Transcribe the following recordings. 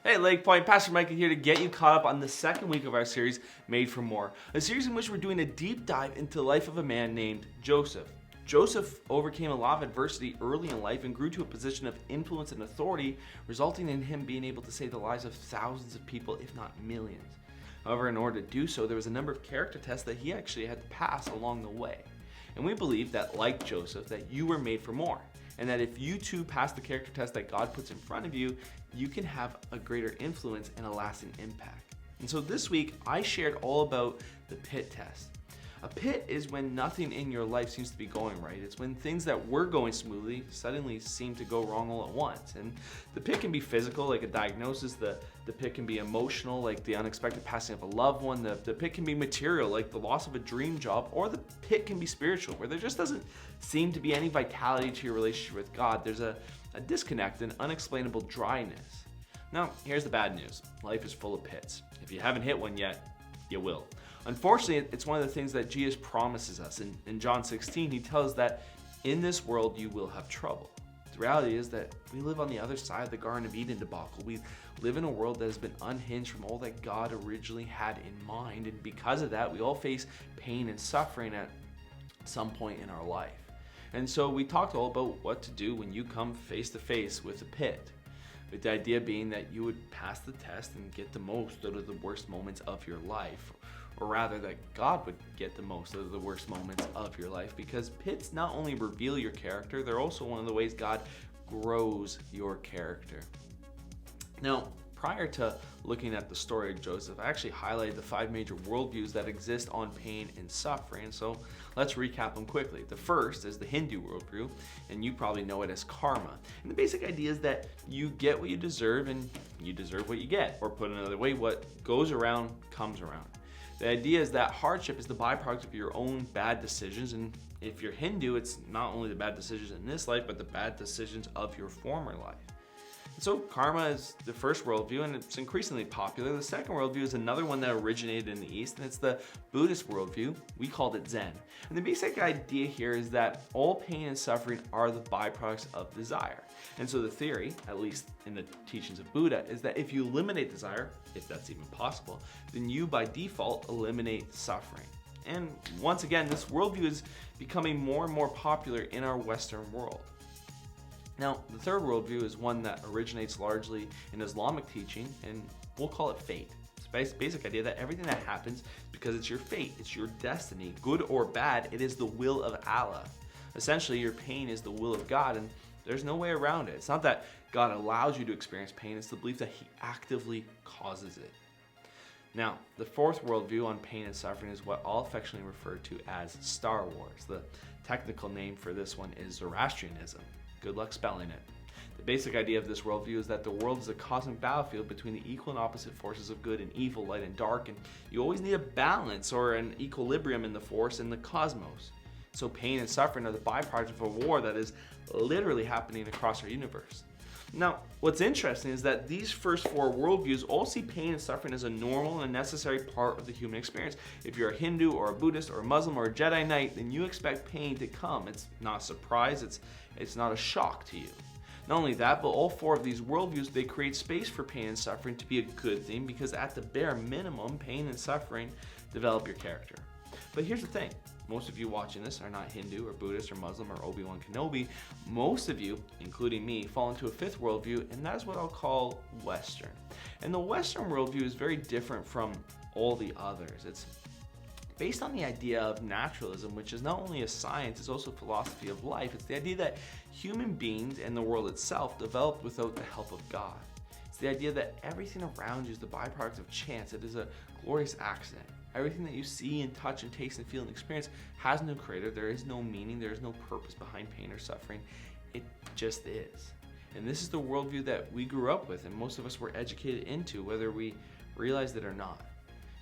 Hey, Lake Point, Pastor Micah here to get you caught up on the second week of our series, Made for More, a series in which we're doing a deep dive into the life of a man named Joseph. Joseph overcame a lot of adversity early in life and grew to a position of influence and authority, resulting in him being able to save the lives of thousands of people, if not millions. However, in order to do so, there was a number of character tests that he actually had to pass along the way. And we believe that, like Joseph, that you were made for more. And that if you too pass the character test that God puts in front of you, you can have a greater influence and a lasting impact. And so this week, I shared all about the pit test. A pit is when nothing in your life seems to be going right. It's when things that were going smoothly suddenly seem to go wrong all at once. And the pit can be physical, like a diagnosis. The pit can be emotional, like the unexpected passing of a loved one. The pit can be material, like the loss of a dream job. Or the pit can be spiritual, where there just doesn't seem to be any vitality to your relationship with God. There's a disconnect, an unexplainable dryness. Now, here's the bad news. Life is full of pits. If you haven't hit one yet, you will. Unfortunately, it's one of the things that Jesus promises us. In John 16, he tells us that in this world you will have trouble. The reality is that we live on the other side of the Garden of Eden debacle. We live in a world that has been unhinged from all that God originally had in mind. And because of that, we all face pain and suffering at some point in our life. And so we talked all about what to do when you come face to face with a pit. With the idea being that you would pass the test and get the most out of the worst moments of your life. Or rather, that God would get the most out of the worst moments of your life, because pits not only reveal your character, they're also one of the ways God grows your character. Now, prior to looking at the story of Joseph, I actually highlighted the 5 major worldviews that exist on pain and suffering. So let's recap them quickly. The first is the Hindu worldview, and you probably know it as karma. And the basic idea is that you get what you deserve and you deserve what you get. Or put another way, what goes around comes around. The idea is that hardship is the byproduct of your own bad decisions, and if you're Hindu, it's not only the bad decisions in this life, but the bad decisions of your former life. And so karma is the first worldview, and it's increasingly popular. The second worldview is another one that originated in the East, and it's the Buddhist worldview. We called it Zen. And the basic idea here is that all pain and suffering are the byproducts of desire. And so the theory, at least in the teachings of Buddha, is that if you eliminate desire, if that's even possible, then you by default eliminate suffering. And once again, this worldview is becoming more and more popular in our Western world. Now, the third worldview is one that originates largely in Islamic teaching, and we'll call it fate. It's the basic idea that everything that happens because it's your fate, it's your destiny, good or bad, it is the will of Allah. Essentially, your pain is the will of God, and there's no way around it. It's not that God allows you to experience pain, it's the belief that He actively causes it. Now, the fourth worldview on pain and suffering is what I'll affectionately refer to as Star Wars. The technical name for this one is Zoroastrianism. Good luck spelling it. The basic idea of this worldview is that the world is a cosmic battlefield between the equal and opposite forces of good and evil, light and dark, and you always need a balance or an equilibrium in the force in the cosmos. So pain and suffering are the byproduct of a war that is literally happening across our universe. Now, what's interesting is that these first 4 worldviews all see pain and suffering as a normal and necessary part of the human experience. If you're a Hindu or a Buddhist or a Muslim or a Jedi Knight, then you expect pain to come. It's not a surprise, it's not a shock to you. Not only that, but all 4 of these worldviews, they create space for pain and suffering to be a good thing, because at the bare minimum, pain and suffering develop your character. But here's the thing. Most of you watching this are not Hindu or Buddhist or Muslim or Obi-Wan Kenobi. Most of you, including me, fall into a 5th worldview, and that is what I'll call Western. And the Western worldview is very different from all the others. It's based on the idea of naturalism, which is not only a science, it's also a philosophy of life. It's the idea that human beings and the world itself developed without the help of God. It's the idea that everything around you is the byproduct of chance. It is a glorious accident. Everything that you see and touch and taste and feel and experience has no creator. There is no meaning. There is no purpose behind pain or suffering. It just is. And this is the worldview that we grew up with and most of us were educated into, whether we realized it or not.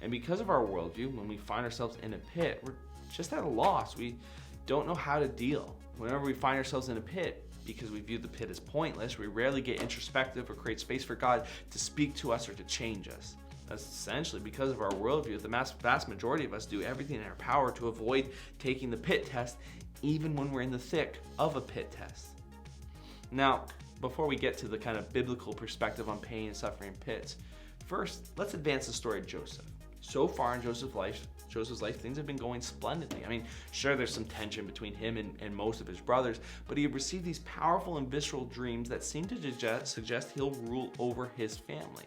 And because of our worldview, when we find ourselves in a pit, we're just at a loss. We don't know how to deal. Whenever we find ourselves in a pit, because we view the pit as pointless, we rarely get introspective or create space for God to speak to us or to change us. That's essentially because of our worldview. The vast majority of us do everything in our power to avoid taking the pit test, even when we're in the thick of a pit test. Now, before we get to the kind of biblical perspective on pain and suffering in pits, first, let's advance the story of Joseph. So far in Joseph's life, things have been going splendidly. I mean, sure, there's some tension between him and most of his brothers, but he had received these powerful and visceral dreams that seem to suggest he'll rule over his family.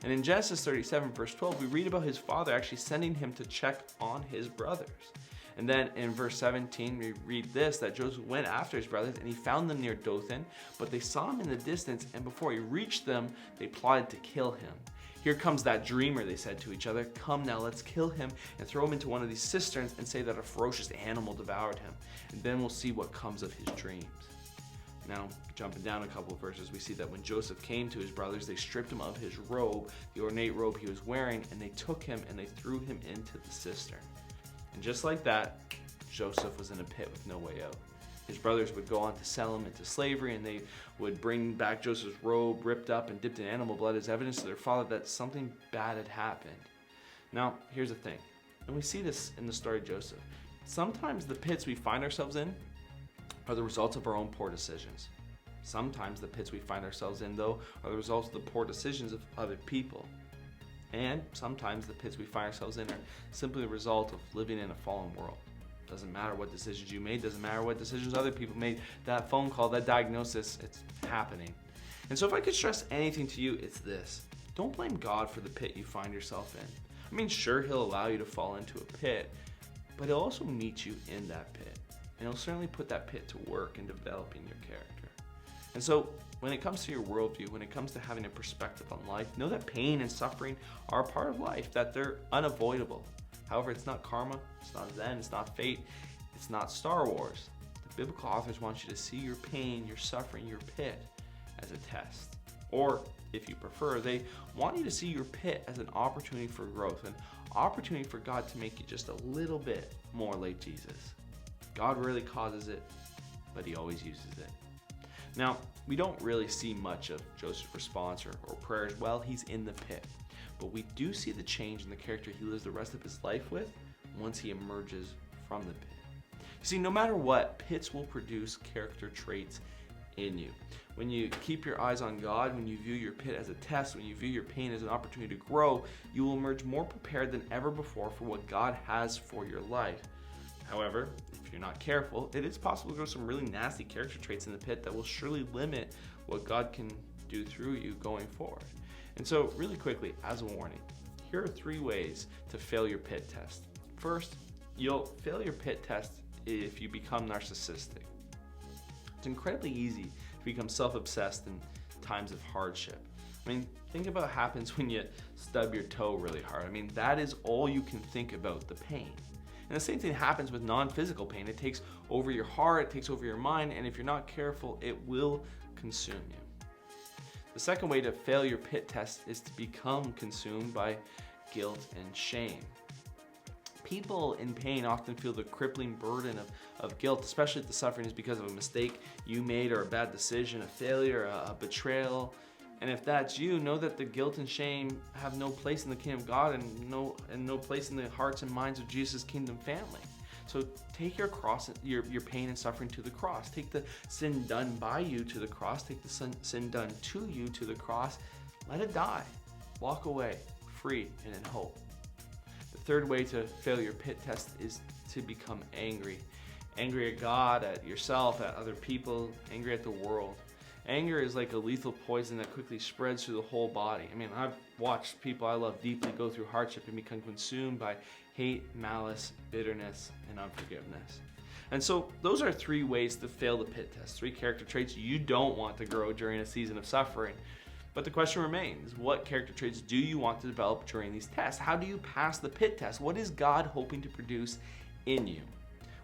And in Genesis 37, verse 12, we read about his father actually sending him to check on his brothers. And then in verse 17, we read this, that Joseph went after his brothers and he found them near Dothan, but they saw him in the distance, and before he reached them, they plotted to kill him. Here comes that dreamer, they said to each other. Come now, let's kill him and throw him into one of these cisterns and say that a ferocious animal devoured him. And then we'll see what comes of his dreams. Now, jumping down a couple of verses, we see that when Joseph came to his brothers, they stripped him of his robe, the ornate robe he was wearing, and they took him and they threw him into the cistern. And just like that, Joseph was in a pit with no way out. His brothers would go on to sell him into slavery, and they would bring back Joseph's robe ripped up and dipped in animal blood as evidence to their father that something bad had happened. Now, here's the thing, and we see this in the story of Joseph. Sometimes the pits we find ourselves in are the results of our own poor decisions. Sometimes the pits we find ourselves in, though, are the results of the poor decisions of other people. And sometimes the pits we find ourselves in are simply the result of living in a fallen world. Doesn't matter what decisions you made, doesn't matter what decisions other people made. That phone call, that diagnosis, it's happening. And so if I could stress anything to you, it's this. Don't blame God for the pit you find yourself in. I mean, sure, he'll allow you to fall into a pit, but he'll also meet you in that pit. And he'll certainly put that pit to work in developing your character. And so when it comes to your worldview, when it comes to having a perspective on life, know that pain and suffering are a part of life, that they're unavoidable. However, it's not karma, it's not Zen, it's not fate, it's not Star Wars. The biblical authors want you to see your pain, your suffering, your pit as a test. Or, if you prefer, they want you to see your pit as an opportunity for growth, an opportunity for God to make you just a little bit more like Jesus. God rarely causes it, but he always uses it. Now, we don't really see much of Joseph's response or prayers while he's in the pit. But we do see the change in the character he lives the rest of his life with once he emerges from the pit. You see, no matter what, pits will produce character traits in you. When you keep your eyes on God, when you view your pit as a test, when you view your pain as an opportunity to grow, you will emerge more prepared than ever before for what God has for your life. However, if you're not careful, it is possible to grow some really nasty character traits in the pit that will surely limit what God can do through you going forward. And so, really quickly, as a warning, here are 3 ways to fail your pit test. First, you'll fail your pit test if you become narcissistic. It's incredibly easy to become self-obsessed in times of hardship. I mean, think about what happens when you stub your toe really hard. I mean, that is all you can think about, the pain. And the same thing happens with non-physical pain. It takes over your heart, it takes over your mind, and if you're not careful, it will consume you. The second way to fail your pit test is to become consumed by guilt and shame. People in pain often feel the crippling burden of guilt, especially if the suffering is because of a mistake you made or a bad decision, a failure, a betrayal. And if that's you, know that the guilt and shame have no place in the kingdom of God and no place in the hearts and minds of Jesus' kingdom family. So take your cross, your pain and suffering to the cross. Take the sin done by you to the cross. Take the sin done to you to the cross. Let it die. Walk away, free and in hope. The third way to fail your pit test is to become angry. Angry at God, at yourself, at other people, angry at the world. Anger is like a lethal poison that quickly spreads through the whole body. I mean, I've watched people I love deeply go through hardship and become consumed by hate, malice, bitterness, and unforgiveness. And so those are 3 ways to fail the pit test, 3 character traits you don't want to grow during a season of suffering. But the question remains, what character traits do you want to develop during these tests? How do you pass the pit test? What is God hoping to produce in you?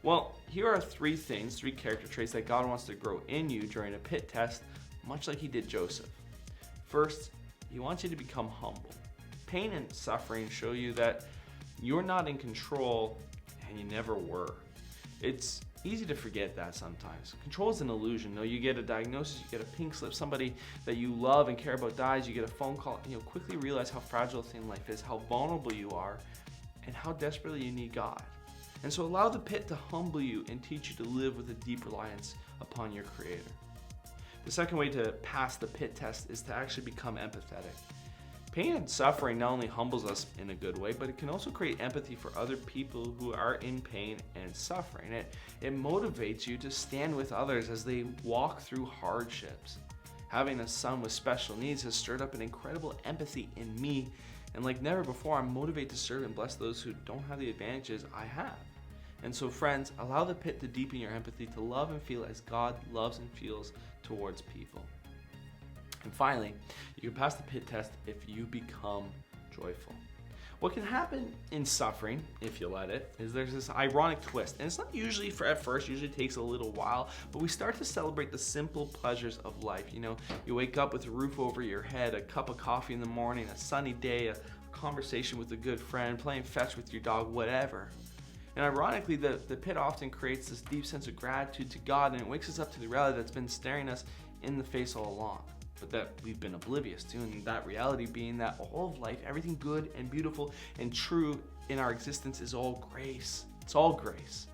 Well, here are 3 things, 3 character traits that God wants to grow in you during a pit test, much like he did Joseph. First, he wants you to become humble. Pain and suffering show you that you're not in control and you never were. It's easy to forget that sometimes. Control is an illusion. No, you get a diagnosis, you get a pink slip, somebody that you love and care about dies, you get a phone call, and you'll quickly realize how fragile the thing life is, how vulnerable you are, and how desperately you need God. And so allow the pit to humble you and teach you to live with a deep reliance upon your Creator. The second way to pass the pit test is to actually become empathetic. Pain and suffering not only humbles us in a good way, but it can also create empathy for other people who are in pain and suffering. It motivates you to stand with others as they walk through hardships. Having a son with special needs has stirred up an incredible empathy in me, and like never before, I'm motivated to serve and bless those who don't have the advantages I have. And so friends, allow the pit to deepen your empathy, to love and feel as God loves and feels towards people. And finally, you can pass the pit test if you become joyful. What can happen in suffering, if you let it, is there's this ironic twist. And it's not usually at first, usually takes a little while, but we start to celebrate the simple pleasures of life. You wake up with a roof over your head, a cup of coffee in the morning, a sunny day, a conversation with a good friend, playing fetch with your dog, whatever. And ironically, the pit often creates this deep sense of gratitude to God, and it wakes us up to the reality that's been staring us in the face all along, but that we've been oblivious to, and that reality being that all of life, everything good and beautiful and true in our existence is all grace. It's all grace.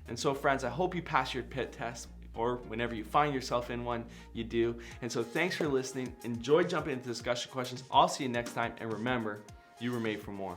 And so friends, I hope you pass your pit test, or whenever you find yourself in one, you do. And so thanks for listening. Enjoy jumping into discussion questions. I'll see you next time, and remember, you were made for more.